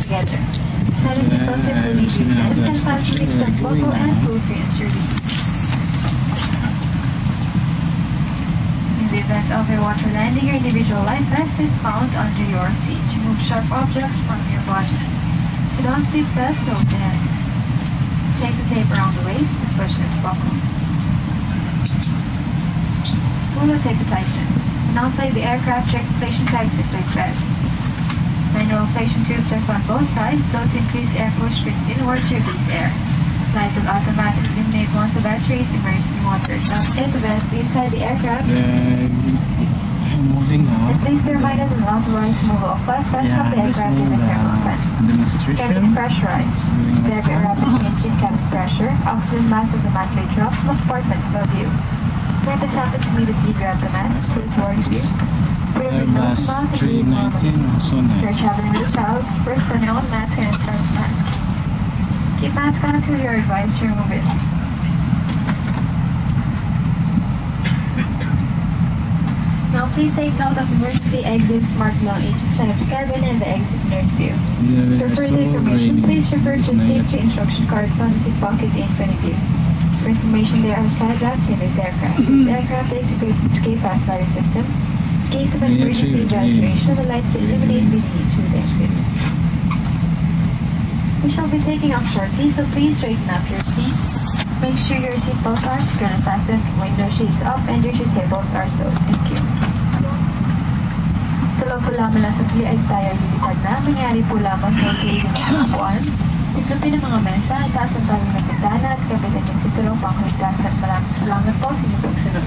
together. Silent impulsive release resets and functioning start buckle and full clearance release. In the event of a water landing, your individual life vest is found under your seat. Remove sharp objects from your body. Sit on seat best open. Take the tape around the waist and push it to buckle. Pull the tape to tighten. And outside the aircraft, check inflation type 6 bed. Manual inflation tubes are on both sides. Blow to increase air push brings inwards to release air. Lights will automatically illuminate once the battery is immersed in water. Now take the vest inside the aircraft. Moving now. And please remind us of the authorized removal of 5 parts from the aircraft in the thermal vent. Demonstration. Cabin is pressurized. There be a rapid change in cabin pressure. Oxygen mask automatically drops from compartments above you. When this happens, immediately grab the mask, put it towards you. Airbus 319, also nice. Your cabin moves out. First, turn on mask and turn mask. Keep mask on until you're advised to remove it. Now please take note of emergency exits marked along each side of the cabin and the exit nurse view. For further information, please refer to the safety instruction cards on the seat pocket in front of you. For information, there are side racks in this aircraft. This aircraft is equipped with escape fast lighting system. In case of an emergency evacuation, the lights will illuminate beneath you through the exit. We shall be taking off shortly, so please straighten up your seat. Make sure your seatbelts are securely fastened, window shades up, and your shoe cables are stowed. Thank you. Sa loob po lamang lang sa ay tayo lilipad na. Mangyari po lamang sa kilig ng upuan. Itlupin ang mga mesa, itaas ang tawag na sitana at kapitan yung situlong panghulitas at maraming salamat po sa inyong pagsunod.